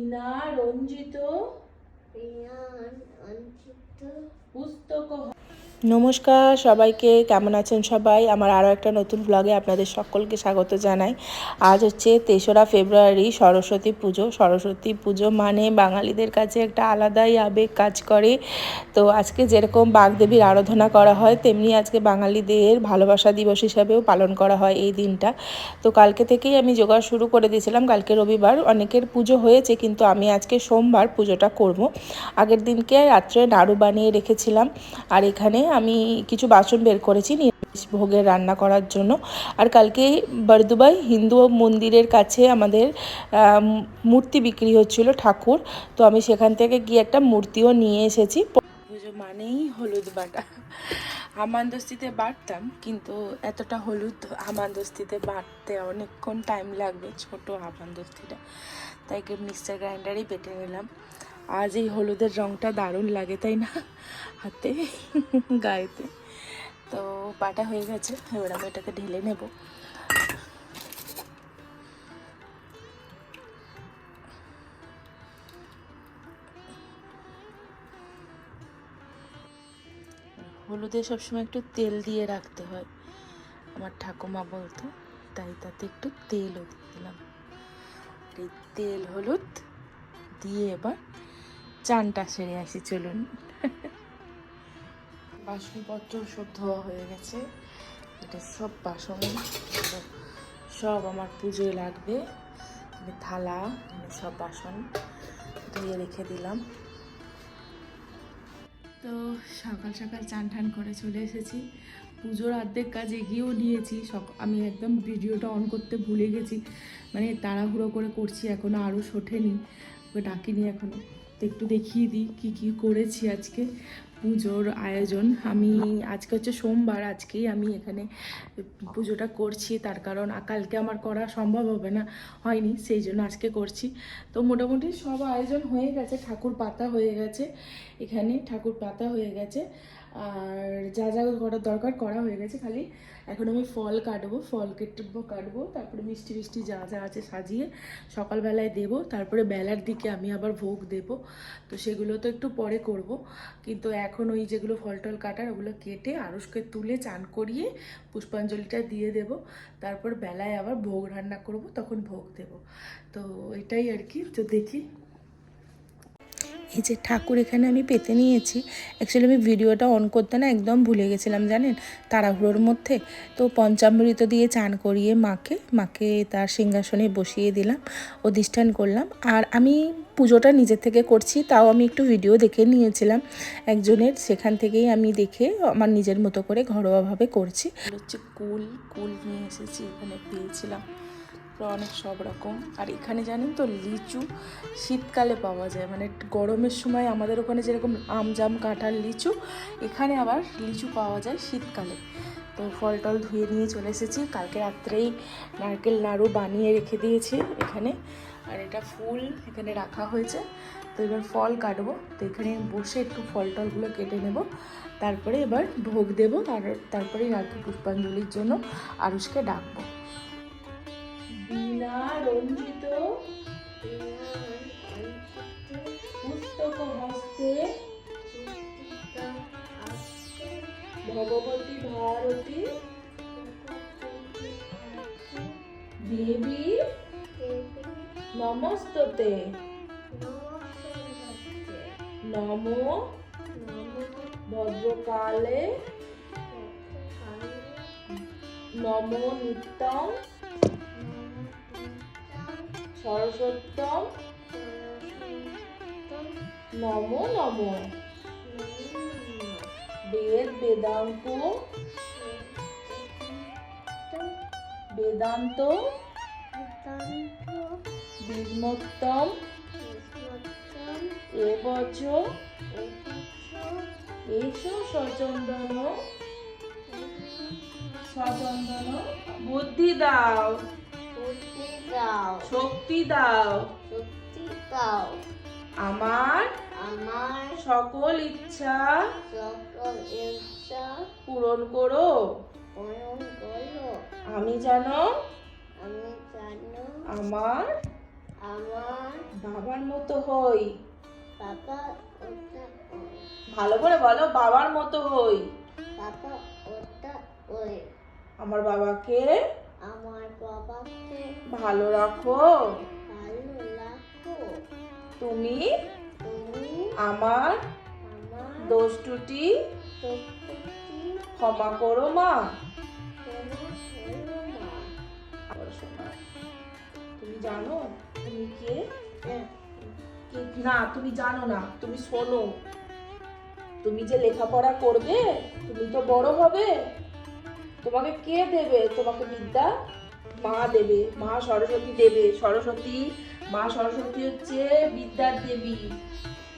রিনা রঞ্জিত পুস্তক। নমস্কার সবাইকে, কেমন আছেন সবাই? আমার আরও একটা নতুন ব্লগে আপনাদের সকলকে স্বাগত জানাই। আজ হচ্ছে 3রা ফেব্রুয়ারি, সরস্বতী পুজো। সরস্বতী পুজো মানে বাঙালিদের কাছে একটা আলাদাই আবেগ কাজ করে। তো আজকে যেরকম বাগদেবীর আরাধনা করা হয়, তেমনি আজকে বাঙালিদের ভালোবাসা দিবস হিসাবেও পালন করা হয় এই দিনটা। তো কালকে থেকেই আমি জোগাড় শুরু করে দিয়েছিলাম। কালকে রবিবার, অনেকের পুজো হয়েছে, কিন্তু আমি আজকে সোমবার পুজোটা করব। আগের দিনকে রাত্রে নাড়ু বানিয়ে রেখেছিলাম, আর এখানে আমি কিছু বাসন বের করেছি নিরামিষ ভোগের রান্না করার জন্য। আর কালকে বরদুবাই হিন্দু মন্দিরের কাছে আমাদের মূর্তি বিক্রি হচ্ছিল, ঠাকুর। তো আমি সেখান থেকে গিয়ে একটা মূর্তিও নিয়ে এসেছি। পুজো মানেই হলুদ বাটা। হামানদস্তিতে বাটতাম, কিন্তু এতটা হলুদ হামানদস্তিতে বাটতে অনেকক্ষণ টাইম লাগবে, ছোট হামানদস্তিটা, তাই মিক্সচার গ্রাইন্ডারেই বেটে নিলাম। আজ এই হলুদের রঙটা দারুণ লাগে, তাই না? হাতে গায়েতে। তো বাটা হয়ে গেছে, এবার আমি এটাকে ঢেলে নেব। হলুদে সবসময় একটু তেল দিয়ে রাখতে হয়, আমার ঠাকুমা বলতো, তাই তাতে একটু তেলও দিলাম। এই তেল হলুদ দিয়ে এবার চানটা সেরে আসি, চলুন। বাসনপত্র সব ধোয়া হয়ে গেছে। এটা সব বাসন, সব আমার পুজোয় লাগবে। থালা, সব বাসন ধুয়ে রেখে দিলাম। তো সকাল সকাল চান টান করে চলে এসেছি। পুজোর অর্ধেক কাজ এগিয়েও নিয়েছি। আমি একদম ভিডিওটা অন করতে ভুলে গেছি, মানে তাড়াহুড়ো করে করছি, এখনও আরও ওঠেনি, ওকে ডাকিনি এখনও। তো একটু দেখিয়ে দিই কী কী করেছি আজকে পুজোর আয়োজন। আমি আজকে হচ্ছে সোমবার, আজকেই আমি এখানে পুজোটা করছি, তার কারণ কালকে আমার করা সম্ভব হবে না, হয়নি, সেই জন্য আজকে করছি। তো মোটামুটি সব আয়োজন হয়ে গেছে, ঠাকুর পাতা হয়ে গেছে, এখানে ঠাকুর পাতা হয়ে গেছে, আর যা যা করার দরকার করা হয়ে গেছে। খালি এখন আমি ফল কাটবো, কাটবো, তারপরে মিষ্টি মিষ্টি যা যা আছে সাজিয়ে সকালবেলায় দেবো, তারপরে বেলার দিকে আমি আবার ভোগ দেব। তো সেগুলো তো একটু পরে করব, কিন্তু এখন ওই যেগুলো ফল টল কাটার, ওগুলো কেটে আরুষকে তুলে চান করিয়ে পুষ্পাঞ্জলিটা দিয়ে দেব। তারপর বেলায় আবার ভোগ রান্না করব, তখন ভোগ দেব। তো এটাই আর কি। তো দেখি, এই যে ঠাকুর এখানে আমি পেতে নিয়েছি। অ্যাকচুয়ালি আমি ভিডিওটা অন করতে না একদম ভুলে গেছিলাম, জানেন, তাড়াহুড়োর মধ্যে। তো পঞ্চামৃত দিয়ে চান করিয়ে মাকে তার সিংহাসনে বসিয়ে দিলাম, অধিষ্ঠান করলাম। আর আমি পুজোটা নিজের থেকে করছি, তাও আমি একটু ভিডিও দেখে নিয়েছিলাম একজনের, সেখান থেকেই আমি দেখে আমার নিজের মতো করে ঘরোয়াভাবে করছি। হচ্ছে কুল নিয়ে এসেছি, এখানে পেয়েছিলাম অনেক সব রকম। আর এখানে জানেন তো, লিচু শীতকালে পাওয়া যায়, মানে গরমের সময় আমাদের ওখানে যেরকম আম জাম কাঁঠাল লিচু, এখানে আবার লিচু পাওয়া যায় শীতকালে। তো ফল টল ধুয়ে নিয়ে চলে এসেছি, কালকে রাত্রেই নারকেল নাড়ু বানিয়ে রেখে দিয়েছি এখানে। আর এটা ফুল এখানে রাখা হয়েছে। তো এবার ফল কাটবো, তো এখানে বসে একটু ফল টলগুলো কেটে নেব, তারপরে এবার ভোগ দেবো। আর তারপরেই আর কি পুষ্পাঞ্জলির জন্য আরুষকে ডাকবো। রিনা রঞ্জিত পুস্তক হস্তে ভগবতী ভারতী দেবী নমস্ততে নমো ভদ্রকালে নমো নিত্যং সরস্বত্যম নমো নমো বেদান্ত বিষ্মোত্তম এবচ এষ সচন্দন বুদ্ধি দাও, শক্তি দাও, আমার সকল ইচ্ছা পূরণ করো। আমি যেন আমার আমার বাবার মতো হই। বাবা ওটা ওই ভালো করে বলো, বাবার মতো হই। বাবা ওটা ওই আমার বাবাকে আমার বাবাকে ভালো রাখো। ভালো রাখো। তুমি তুমি আমার আমার দোষ ত্রুটি প্রত্যেকটি ক্ষমা করো মা। ক্ষমা করো মা। আবার শোনা, তুমি জানো তুমি কে? না, তুমি জানো না, তুমি শোনো। তুমি যে লেখাপড়া করবে, তুমি তো বড় হবে, তোমাকে কে দেবে? তোমাকে বিদ্যা মা দেবে, মা সরস্বতী দেবে। মা সরস্বতী হচ্ছে বিদ্যার দেবী,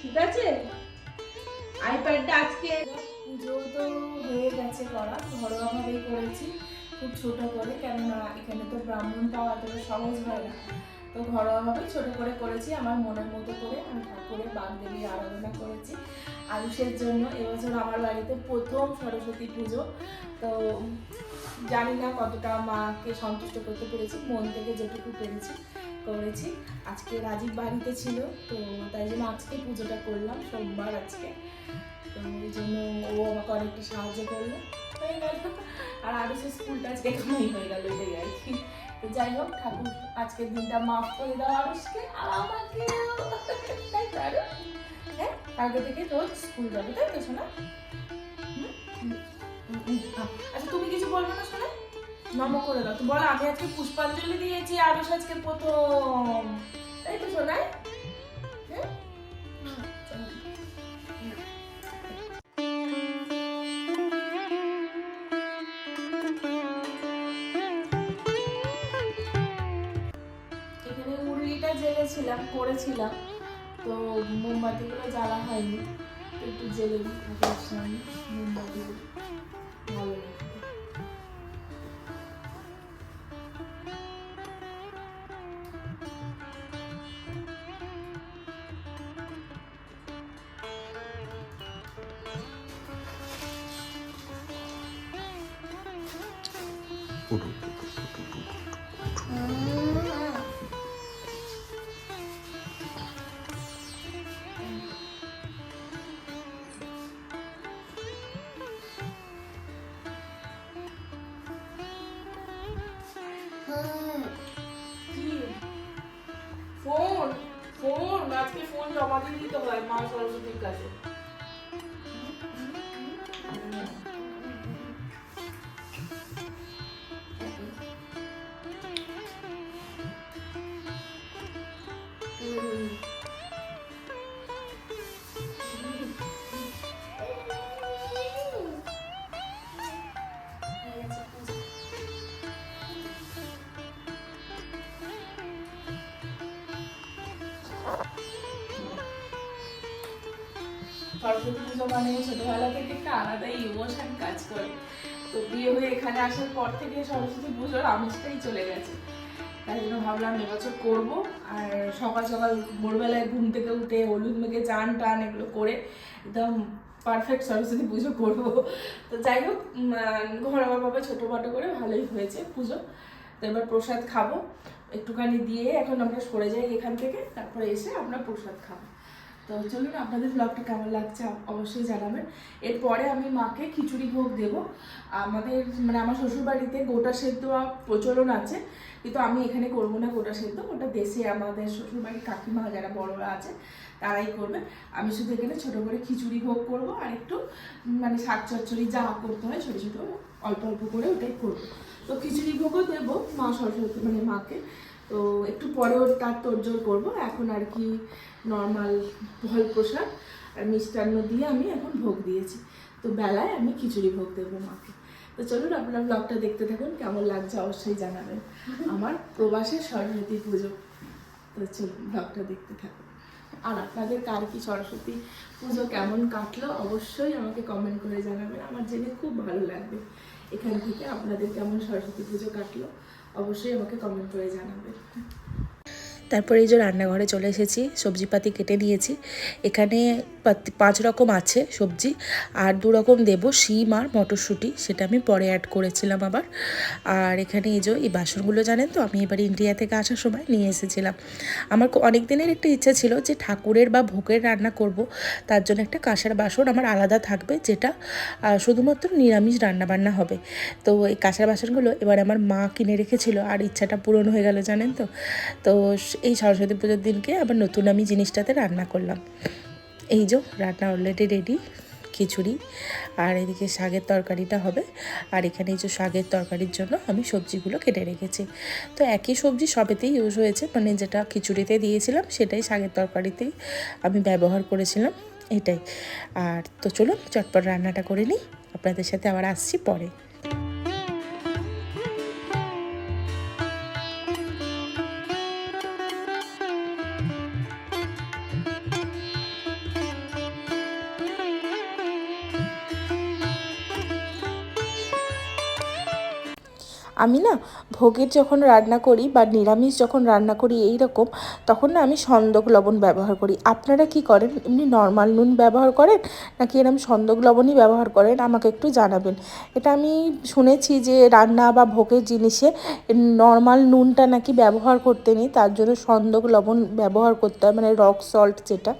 ঠিক আছে? আইপ্যাডটা আজকে পুজো তো হয়ে গেছে করা, ঘরোয়াভাবেই করেছি, খুব ছোট করে, কেননা এখানে তো ব্রাহ্মণ পাওয়া এতটা সহজ হয় না। তো ঘরোয়াভাবে ছোট করে করেছি, আমার মনের মতো করে আমি ঠাকুরের বাগদেবীর আরাধনা করেছি। আয়ুষের জন্য এবছর আমার বাড়িতে প্রথম সরস্বতী পুজো। তো জানি না কতটা মাকে সন্তুষ্ট করতে পেরেছি, মন থেকে যেটুকু পেরেছি করেছি। আজকে রাজীব বাড়িতে ছিল, তো তাই জন্য আজকে পুজোটা করলাম, সোমবার আজকে। তো ওই জন্য ও আমাকে অনেকটা সাহায্য করলো, হয়ে গেল। আর আরুষের স্কুলটা আজকে এখানেই হয়ে গেল, এটাই আর কি। তো যাই হোক, ঠাকুর আজকের দিনটা মাফ করে দাও আরুষকে আর আমাকে, তাই তো আরুষ? হ্যাঁ, কালকে থেকে রোজ স্কুল যাবে, তাই তো শোনা? আচ্ছা, তুমি কিছু বলবে না শোনা? নম করে দাও, তো বলো আমি আজকে পুষ্পাঞ্জলি দিয়েছি, আরুষ আজকে প্রথম, তাই তো শোনায়? হ্যাঁ, এখানে উরলিটা জেলেছিলাম, করেছিলাম, তো মোমবাতিগুলো জ্বালা হয়নি, তো একটু জেলে দিই ঠাকুরের সামনে মোমবাতিগুলো, ভালো লাগবে। ফোন ফোন আজকে ফোন জমা দিয়ে দিতে হয় মা সরস্বতীর কাছে। সরস্বতী পুজো মানে ছোটবেলা থেকে একটা আলাদাই ইমোশন কাজ করে। তো বিয়ে হয়ে এখানে আসার পর থেকে সরস্বতী পুজোর আমেজটাই চলে গেছে, তাই জন্য ভাবলাম এবছর করবো। আর সকাল সকাল ভোরবেলায় ঘুম থেকে উঠে হলুদ মেখে চান টান এগুলো করে একদম পারফেক্ট সরস্বতী পুজো করবো। তো যাই হোক, ঘরোয়াভাবে ছোটোখাটো করে ভালোই হয়েছে পুজো। তো এবার প্রসাদ খাবো, একটুখানি দিয়ে এখন আমরা সরে যাই এখান থেকে, তারপরে এসে আমরা প্রসাদ খাবো। তো চলুন, আপনাদের ব্লগটা কেমন লাগছে অবশ্যই জানাবেন। এরপরে আমি মাকে খিচুড়ি ভোগ দেবো। আমাদের মানে আমার শ্বশুরবাড়িতে গোটা সেদ্ধ প্রচলন আছে, কিন্তু আমি এখানে করবো না গোটা সেদ্ধ, ওটা দেশে আমাদের শ্বশুরবাড়ির কাকিমা যারা বড়রা আছে তারাই করবে। আমি শুধু এখানে ছোটো করে খিচুড়ি ভোগ করবো, আর একটু মানে শাক চচ্চড়ি যা করতে হয় ছোটো ছোটো অল্প অল্প করে ওটাই করবো। তো খিচুড়ি ভোগও দেবো মা সরস্বতী মানে মাকে। তো একটু পরেও তার তোড়জোড় করবো, এখন আর কি নর্মাল ফল প্রসাদ আর মিষ্টান্ন দিয়ে আমি এখন ভোগ দিয়েছি। তো বেলায় আমি খিচুড়ি ভোগ দেবো মাকে। তো চলুন, আপনার ব্লগটা দেখতে থাকুন, কেমন লাগছে অবশ্যই জানাবেন। আমার প্রবাসের সরস্বতী পুজো। তো চলুন, ব্লগটা দেখতে থাকুন। আর আপনাদের কার কি সরস্বতী পুজো কেমন কাটলো অবশ্যই আমাকে কমেন্ট করে জানাবেন, আমার জেনে খুব ভালো লাগবে। এখান থেকে আপনাদের কেমন সরস্বতী পুজো কাটলো অবশ্যই আমাকে কমেন্ট করে জানাবেন। তারপরে এই যে রান্নাঘরে চলে এসেছি, সবজিপাতি কেটে নিয়েছি। এখানে 5 রকম আছে সবজি, আর 2 রকম দেবো, শিম আর মটরশুঁটি, সেটা আমি পরে অ্যাড করেছিলাম আবার। আর এখানে এই বাসনগুলো জানেন তো, আমি এবার ইন্ডিয়া থেকে আসার সময় নিয়ে এসেছিলাম। আমার অনেক দিনের একটা ইচ্ছা ছিল যে ঠাকুরের বা ভোগের রান্না করব, তার জন্য একটা কাঁসার বাসন আমার আলাদা থাকবে, যেটা শুধুমাত্র নিরামিষ রান্নাবান্না হবে। তো এই কাঁসার বাসনগুলো এবার আমার মা কিনে রেখেছিল, আর ইচ্ছাটা পূরণ হয়ে গেল জানেন তো। তো এই সরস্বতী পুজোর দিনকে আবার নতুন আমি জিনিসটাতে রান্না করলাম। এই যে রান্না অলরেডি রেডি, খিচুড়ি, আর এদিকে শাকের তরকারিটা হবে। আর এখানে এই যে শাকের তরকারির জন্য আমি সবজিগুলো কেটে রেখেছি। তো একই সবজি সবেতেই ইউজ হয়েছে, মানে যেটা খিচুড়িতে দিয়েছিলাম সেটাই শাকের তরকারিতেই আমি ব্যবহার করেছিলাম, এটাই। আর তো চলুন চটপট রান্নাটা করে নিই, আপনাদের সাথে আবার আসছি পরে। আমি না ভোগের যখন রান্না করি বা নিরামিষ যখন রান্না করি এই রকম, তখন না আমি সন্দক লবণ ব্যবহার করি। আপনারা কি করেন? এমনি নর্মাল নুন ব্যবহার করেন নাকি এরকম সন্দক লবণই ব্যবহার করেন? আমাকে একটু জানাবেন। এটা আমি শুনেছি যে রান্না বা ভোগের জিনিসে নর্মাল নুনটা নাকি ব্যবহার করতে নেই, তার জন্য সন্দক লবণ ব্যবহার করতে হয়, মানে রক সল্ট যেটা,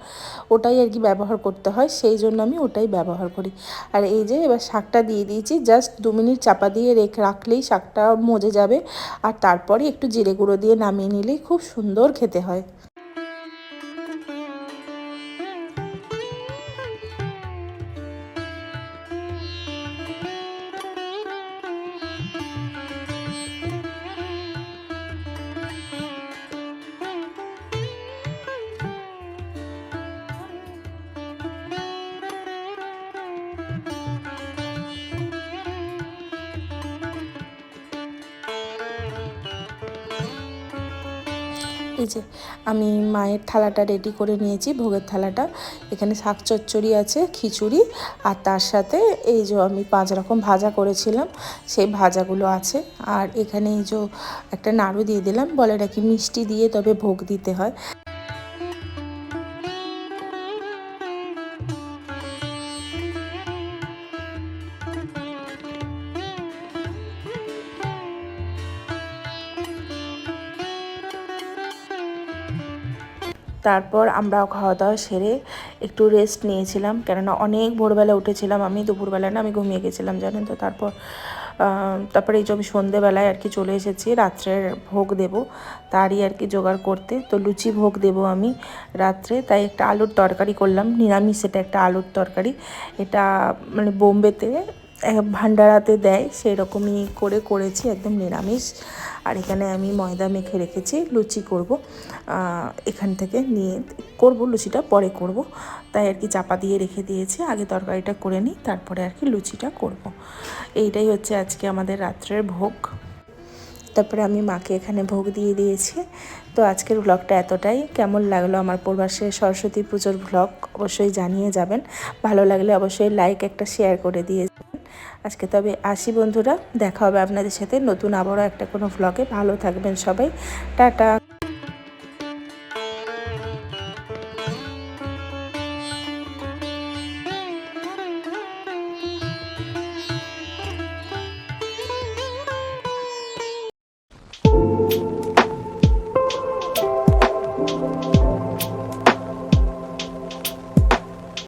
ওটাই আর কি ব্যবহার করতে হয়, সেই জন্য আমি ওটাই ব্যবহার করি। আর এই যে এবার শাকটা দিয়ে দিয়েছি, জাস্ট 2 মিনিট চাপা দিয়ে রাখলেই শাকটা মজে যাবে। আর তারপরে একটু জিরে গুঁড়ো দিয়ে নামিয়ে নিলেই খুব সুন্দর খেতে হয়। এই যে আমি মায়ের থালাটা রেডি করে নিয়েছি, ভোগের থালাটা। এখানে শাক চচ্চড়ি আছে, খিচুড়ি, আর তার সাথে এই যে আমি 5 রকম ভাজা করেছিলাম সেই ভাজাগুলো আছে। আর এখানে এই যে একটা নাড়ু দিয়ে দিলাম, বলে নাকি মিষ্টি দিয়ে তবে ভোগ দিতে হয়। তারপর আমরা খাওয়া দাওয়া সেরে একটু রেস্ট নিয়েছিলাম, কেননা অনেক ভোরবেলা উঠেছিলাম আমি, দুপুরবেলা না আমি ঘুমিয়ে গেছিলাম জানেন তো। তারপরে এই যে আমি সন্ধেবেলায় আর কি চলে এসেছি রাত্রের ভোগ দেব, তারই আর কি জোগাড় করতে। তো লুচি ভোগ দেব আমি রাত্রে, তাই একটা আলুর তরকারি করলাম, নিরামিষ, এটা একটা আলুর তরকারি। এটা মানে বোম্বেতে ভান্ডারাতে দেয়, সেই রকমই করেছি, একদম নিরামিষ। আর এখানে আমি ময়দা মেখে রেখেছি, লুচি করব। এখান থেকে নিয়ে করব, লুচিটা পরে করব, তাই আর কি চাপা দিয়ে রেখে দিয়েছি, আগে তরকারিটা করে নিই, তারপরে আর কি লুচিটা করব। এইটাই হচ্ছে আজকে আমাদের রাত্রের ভোগ। তারপরে আমি মাকে এখানে ভোগ দিয়ে দিয়েছি। তো আজকের ভ্লগটা এতটাই। কেমন লাগলো আমার প্রবাসে সরস্বতী পুজোর ভ্লগ অবশ্যই জানিয়ে যাবেন। ভালো লাগলে অবশ্যই লাইক একটা শেয়ার করে দিয়ে যাবেন। আজকে তবে আসি বন্ধুরা, দেখা হবে আপনাদের সাথে নতুন আবারও একটা কোনো ভ্লগে। ভালো থাকবেন সবাই, টাটা।